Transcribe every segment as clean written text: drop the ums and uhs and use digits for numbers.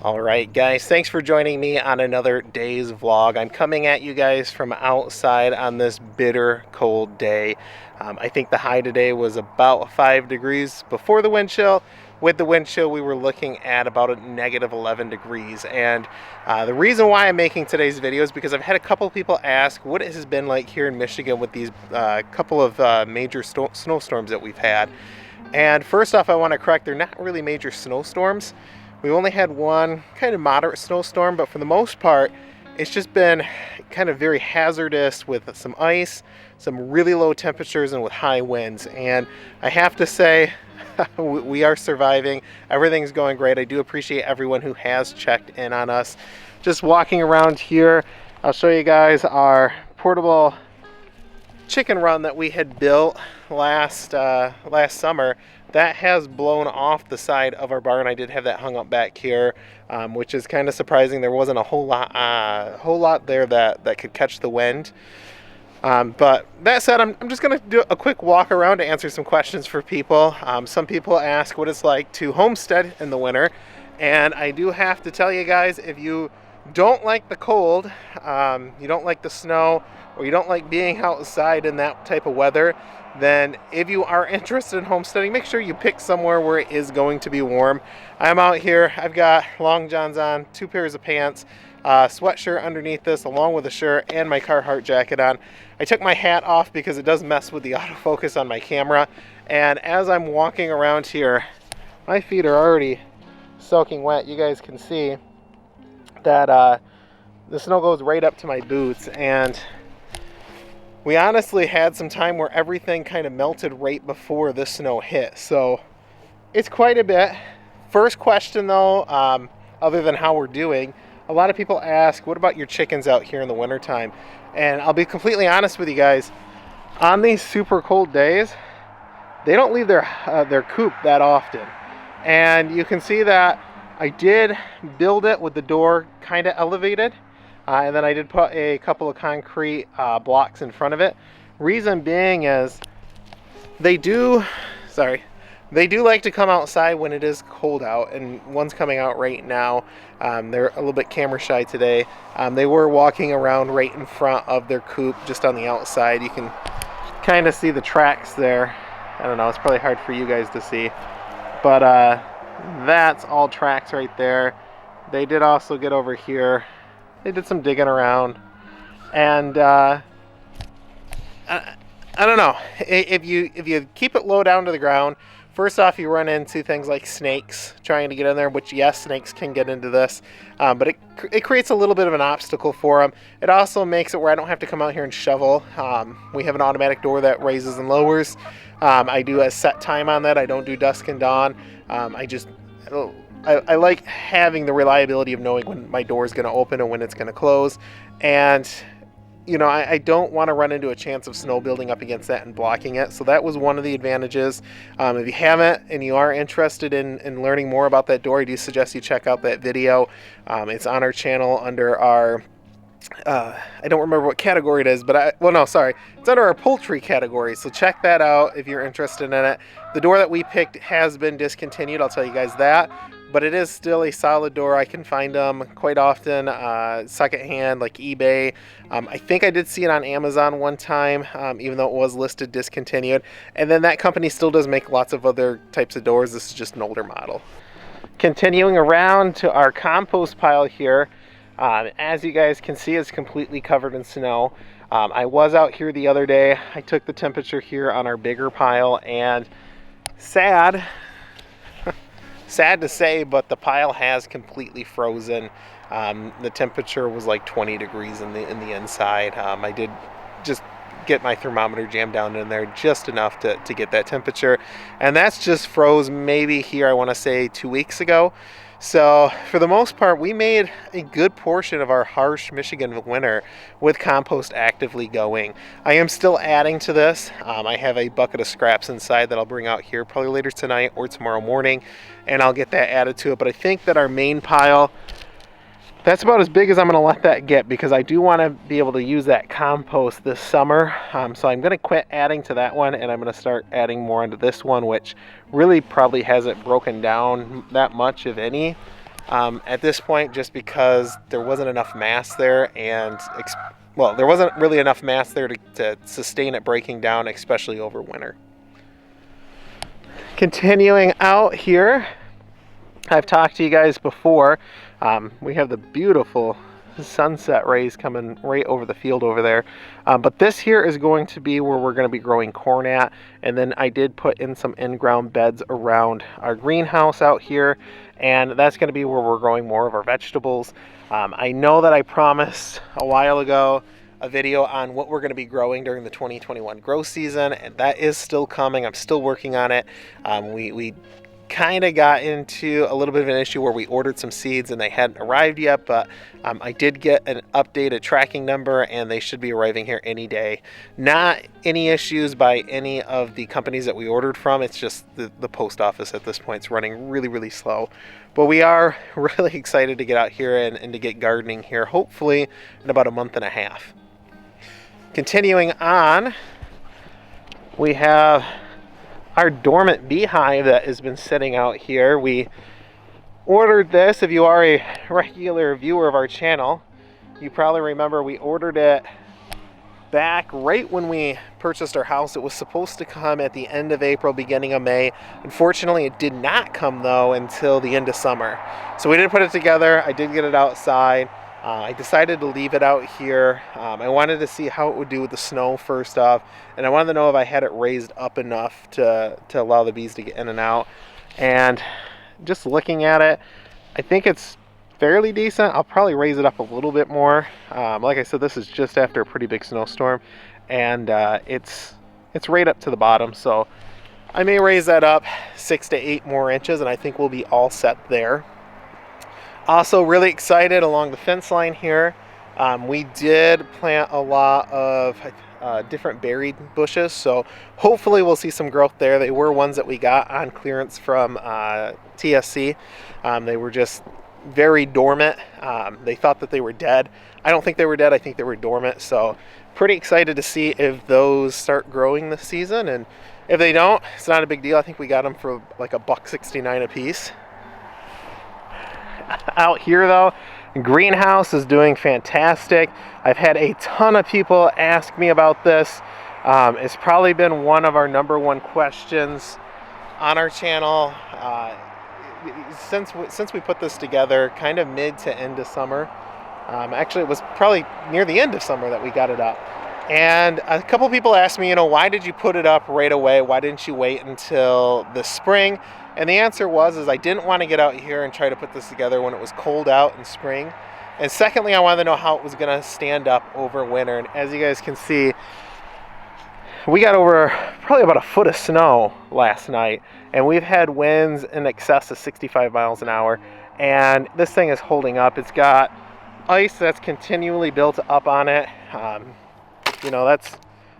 Alright guys, thanks for joining me on another day's vlog. I'm coming at you guys from outside on this bitter cold day. I think the high today was about 5 degrees before the wind chill. With the wind chill we were looking at about a negative 11 degrees. And the reason why I'm making today's video is because I've had a couple people ask what it has been like here in Michigan with these couple of major snowstorms that we've had. And first off, I want to correct, they're not really major snowstorms. We only had one kind of moderate snowstorm, but for the most part, it's just been kind of very hazardous with some ice, some really low temperatures, and with high winds. And I have to say, we are surviving. Everything's going great. I do appreciate everyone who has checked in on us. Just walking around here, I'll show you guys our portable chicken run that we had built last summer. That has blown off the side of our barn. I did have that hung up back here, which is kind of surprising. There wasn't a whole lot there that could catch the wind. But that said, I'm just going to do a quick walk around to answer some questions for people. Some people ask what it's like to homestead in the winter, and I do have to tell you guys, if you don't like the cold, you don't like the snow, or you don't like being outside in that type of weather, then if you are interested in homesteading, make sure you pick somewhere where it is going to be warm. I'm out here, I've got long johns on, 2 pairs of pants, sweatshirt underneath this along with a shirt, and my Carhartt jacket on. I took my hat off because it does mess with the autofocus on my camera, and as I'm walking around here, my feet are already soaking wet. You guys can see that the snow goes right up to my boots, and we honestly had some time where everything kind of melted right before the snow hit, so it's quite a bit. First question though, other than how we're doing, a lot of people ask, what about your chickens out here in the wintertime? And I'll be completely honest with you guys, on these super cold days, they don't leave their coop that often. And you can see that I did build it with the door kind of elevated. And then I did put a couple of concrete blocks in front of it. Reason being is they do like to come outside when it is cold out, and one's coming out right now. They're a little bit camera shy today. They were walking around right in front of their coop, just on the outside. You can kind of see the tracks there. I don't know, it's probably hard for you guys to see, but that's all tracks right there. They did also get over here. They did some digging around, and I don't know, if you keep it low down to the ground, first off, you run into things like snakes trying to get in there, which yes, snakes can get into this, but it creates a little bit of an obstacle for them. It also makes it where I don't have to come out here and shovel. We have an automatic door that raises and lowers. I do a set time on that. I don't do dusk and dawn. I like having the reliability of knowing when my door is going to open and when it's going to close. And, you know, I don't want to run into a chance of snow building up against that and blocking it. So that was one of the advantages. If you haven't and you are interested in learning more about that door, I do suggest you check out that video. It's on our channel under our... I don't remember what category it is, but it's under our poultry category, so check that out if you're interested in it. The door that we picked has been discontinued, I'll tell you guys that, but it is still a solid door. I can find them quite often secondhand, like eBay. I think I did see it on Amazon one time, even though it was listed discontinued, and then that company still does make lots of other types of doors. This is just an older model. Continuing around to our compost pile here. As you guys can see, it's completely covered in snow. I was out here the other day. I took the temperature here on our bigger pile, and sad to say, but the pile has completely frozen. The temperature was like 20 degrees in the inside. I did just get my thermometer jammed down in there just enough to get that temperature, and that's just froze maybe here, I want to say 2 weeks ago. So for the most part, we made a good portion of our harsh Michigan winter with compost actively going. I am still adding to this. I have a bucket of scraps inside that I'll bring out here probably later tonight or tomorrow morning, and I'll get that added to it. But I think that our main pile, that's about as big as I'm going to let that get, because I do want to be able to use that compost this summer. So I'm going to quit adding to that one, and I'm going to start adding more into this one, which really probably hasn't broken down that much, if any. at this point, just because there wasn't enough mass there, and well, there wasn't really enough mass there to sustain it breaking down, especially over winter. Continuing out here, I've talked to you guys before. We have the beautiful sunset rays coming right over the field over there, but this here is going to be where we're going to be growing corn at. And then I did put in some in-ground beds around our greenhouse out here, and that's going to be where we're growing more of our vegetables. I know that I promised a while ago a video on what we're going to be growing during the 2021 grow season, and that is still coming. I'm still working on it. We kind of got into a little bit of an issue where we ordered some seeds and they hadn't arrived yet, but I did get an updated tracking number and they should be arriving here any day. Not any issues by any of the companies that we ordered from. It's just the post office at this point is running really slow. But we are really excited to get out here and to get gardening here, hopefully in about a month and a half. Continuing on, we have our dormant beehive that has been sitting out here. We ordered this. If you are a regular viewer of our channel, you probably remember we ordered it back right when we purchased our house. It was supposed to come at the end of April, beginning of May. Unfortunately, it did not come though until the end of summer. So we did put it together. I did get it outside. I decided to leave it out here. I wanted to see how it would do with the snow first off, and I wanted to know if I had it raised up enough to allow the bees to get in and out. And just looking at it, I think it's fairly decent. I'll probably raise it up a little bit more. Like I said, this is just after a pretty big snowstorm, and it's right up to the bottom, so I may raise that up 6 to 8 more inches, and I think we'll be all set there. Also really excited along the fence line here. We did plant a lot of different berry bushes, so hopefully we'll see some growth there. They were ones that we got on clearance from TSC. They were just very dormant. They thought that they were dead. I don't think they were dead. I think they were dormant. So pretty excited to see if those start growing this season. And if they don't, it's not a big deal. I think we got them for like $1.69 a piece. Out here though, greenhouse is doing fantastic. I've had a ton of people ask me about this. It's probably been one of our #1 questions on our channel since we put this together, kind of mid to end of summer. Actually, it was probably near the end of summer that we got it up. And a couple people asked me, why did you put it up right away? Why didn't you wait until the spring? And the answer was I didn't want to get out here and try to put this together when it was cold out in spring. And secondly, I wanted to know how it was going to stand up over winter. And as you guys can see, we got over probably about a foot of snow last night, and we've had winds in excess of 65 miles an hour. And this thing is holding up. It's got ice that's continually built up on it.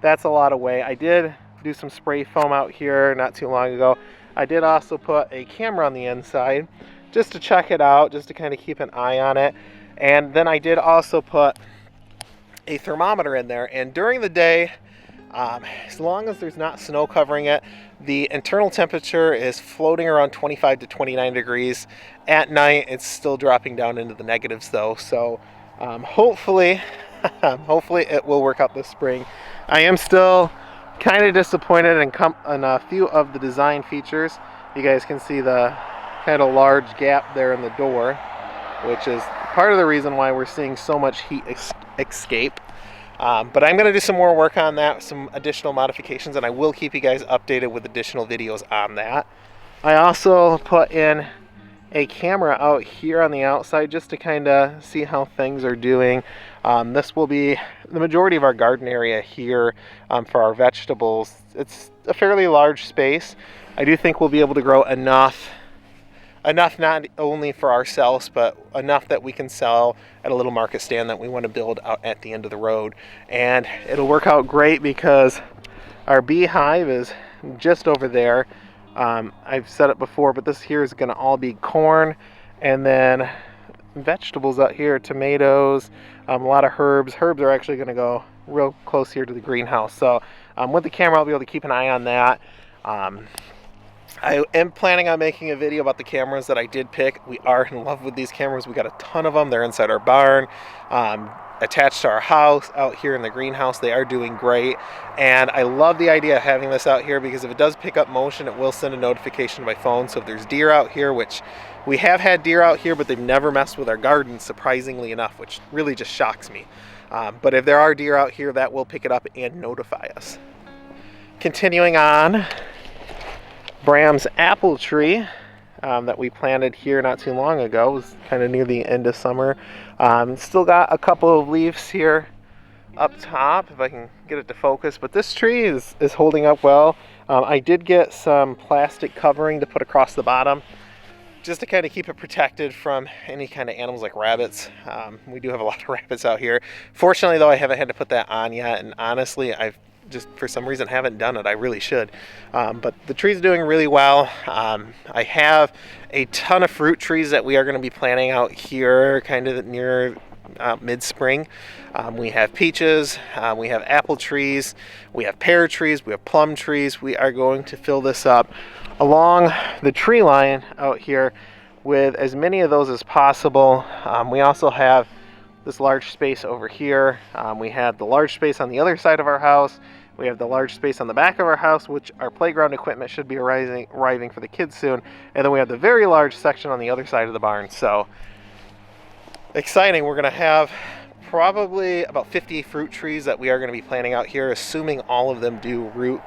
That's a lot of weight. I did do some spray foam out here not too long ago. I did also put a camera on the inside just to check it out, just to kind of keep an eye on it. And then I did also put a thermometer in there. And during the day, as long as there's not snow covering it, the internal temperature is floating around 25 to 29 degrees. At night, it's still dropping down into the negatives though. So hopefully it will work out this spring. I am still kind of disappointed in a few of the design features. You guys can see the kind of large gap there in the door, which is part of the reason why we're seeing so much heat escape. But I'm going to do some more work on that, some additional modifications, and I will keep you guys updated with additional videos on that. I also put in a camera out here on the outside just to kind of see how things are doing. This will be the majority of our garden area here for our vegetables. It's a fairly large space. I do think we'll be able to grow enough not only for ourselves, but enough that we can sell at a little market stand that we want to build out at the end of the road. And it'll work out great because our beehive is just over there. I've said it before, but this here is going to all be corn, and then vegetables out here, tomatoes, a lot of herbs. Herbs are actually going to go real close here to the greenhouse. So with the camera, I'll be able to keep an eye on that. I am planning on making a video about the cameras that I did pick. We are in love with these cameras. We got a ton of them. They're inside our barn, attached to our house out here in the greenhouse. They are doing great, and I love the idea of having this out here because if it does pick up motion, it will send a notification to my phone. So if there's deer out here, which we have had deer out here, but they've never messed with our garden, surprisingly enough, which really just shocks me. But if there are deer out here, that will pick it up and notify us. Continuing on, Bram's apple tree that we planted here not too long ago. It was kind of near the end of summer. Still got a couple of leaves here up top, if I can get it to focus, but this tree is holding up well. I did get some plastic covering to put across the bottom just to kind of keep it protected from any kind of animals like rabbits. We do have a lot of rabbits out here. Fortunately though, I haven't had to put that on yet, and honestly I've just for some reason haven't done it. I really should. But the tree's doing really well. I have a ton of fruit trees that we are going to be planting out here kind of near mid-spring. We have peaches, we have apple trees, we have pear trees, we have plum trees. We are going to fill this up along the tree line out here with as many of those as possible. We also have this large space over here. We have the large space on the other side of our house. We have the large space on the back of our house, which our playground equipment should be arriving for the kids soon. And then we have the very large section on the other side of the barn. So exciting. We're going to have probably about 50 fruit trees that we are going to be planting out here, assuming all of them do root.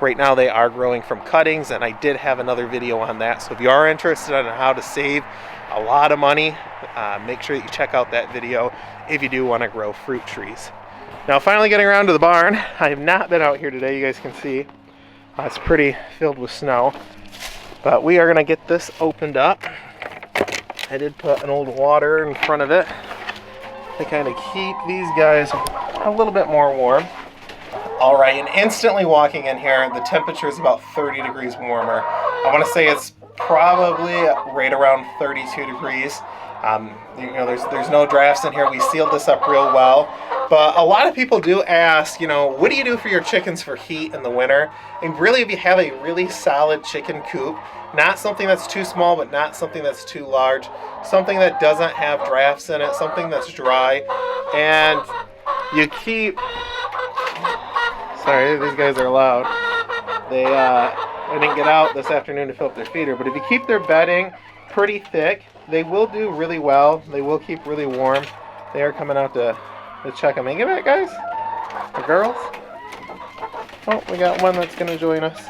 Right now they are growing from cuttings, and I did have another video on that. So if you are interested in how to save a lot of money, make sure that you check out that video if you do want to grow fruit trees. Now finally getting around to the barn. I have not been out here today. You guys can see it's pretty filled with snow, but we are going to get this opened up. I did put an old water in front of it to kind of keep these guys a little bit more warm. All right, and instantly walking in here, the temperature is about 30 degrees warmer. I want to say it's probably right around 32 degrees. There's no drafts in here. We sealed this up real well. But a lot of people do ask, what do you do for your chickens for heat in the winter? And really, if you have a really solid chicken coop, not something that's too small, but not something that's too large, something that doesn't have drafts in it, something that's dry, and you keep... Sorry, these guys are loud. I didn't get out this afternoon to fill up their feeder, but if you keep their bedding pretty thick, they will do really well. They will keep really warm. They are coming out to check them in. Give it, guys. The girls. Oh, we got one that's going to join us.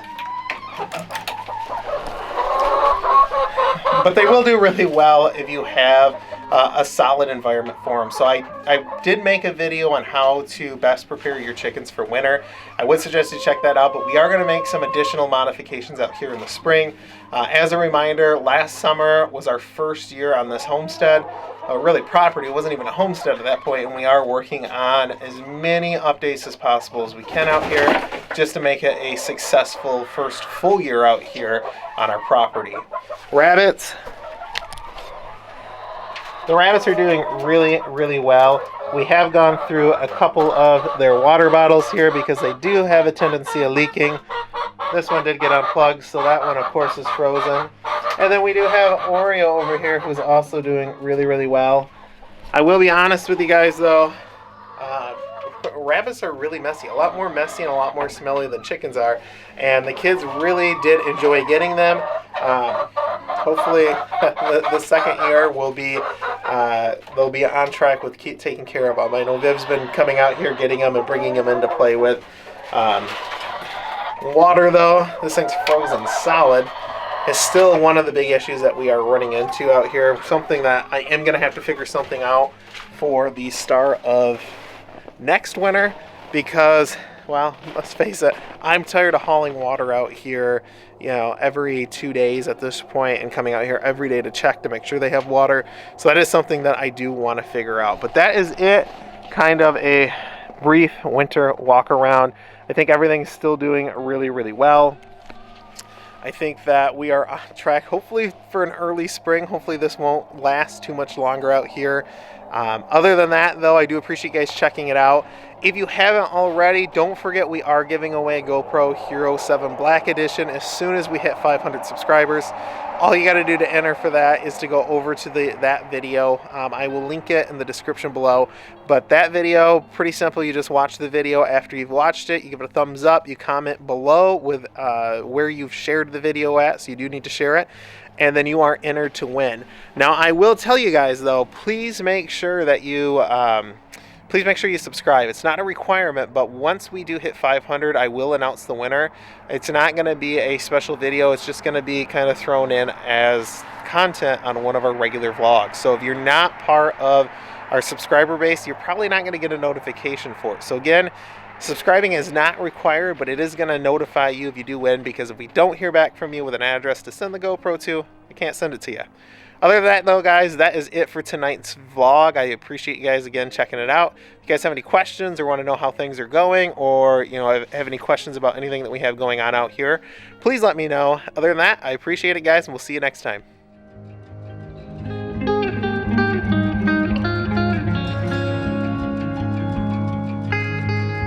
But they will do really well if you have a solid environment for them. So I did make a video on how to best prepare your chickens for winter. I would suggest you check that out, but we are going to make some additional modifications out here in the spring. As a reminder, last summer was our first year on this homestead. Really property, it wasn't even a homestead at that point, and we are working on as many updates as possible as we can out here just to make it a successful first full year out here on our property. Rabbits. The rabbits are doing really, really well. We have gone through a couple of their water bottles here because they do have a tendency of leaking. This one did get unplugged, so that one, of course, is frozen. And then we do have Oreo over here, who's also doing really, really well. I will be honest with you guys, though. Rabbits are really messy. A lot more messy and a lot more smelly than chickens are. And the kids really did enjoy getting them. Hopefully, the second year will be they'll be on track with taking care of them. I know Viv's been coming out here, getting them and bringing them in to play with. Water, though, this thing's frozen solid, is still one of the big issues that we are running into out here. Something that I am going to have to figure something out for the start of next winter because, well, let's face it, I'm tired of hauling water out here, every 2 days at this point and coming out here every day to check to make sure they have water. So that is something that I do want to figure out. But that is it, kind of a brief winter walk around. I think everything's still doing really, really well. I think that we are on track, hopefully for an early spring. Hopefully this won't last too much longer out here. Other than that, though, I do appreciate you guys checking it out. If you haven't already, don't forget we are giving away a GoPro Hero 7 Black Edition as soon as we hit 500 subscribers. All you got to do to enter for that is to go over to that video. I will link it in the description below. But that video, pretty simple. You just watch the video. After you've watched it, you give it a thumbs up. You comment below with where you've shared the video at, so you do need to share it. And then you are entered to win. Now, I will tell you guys, though, please make sure that you subscribe. It's not a requirement, but once we do hit 500, I will announce the winner. It's not going to be a special video. It's just going to be kind of thrown in as content on one of our regular vlogs. So if you're not part of our subscriber base, you're probably not going to get a notification for it. So again, subscribing is not required, but it is going to notify you if you do win, because if we don't hear back from you with an address to send the GoPro to, I can't send it to you. Other than that, though, guys, that is it for tonight's vlog. I appreciate you guys again checking it out. If you guys have any questions or want to know how things are going, or have any questions about anything that we have going on out here, please let me know. Other than that, I appreciate it, guys, and we'll see you next time.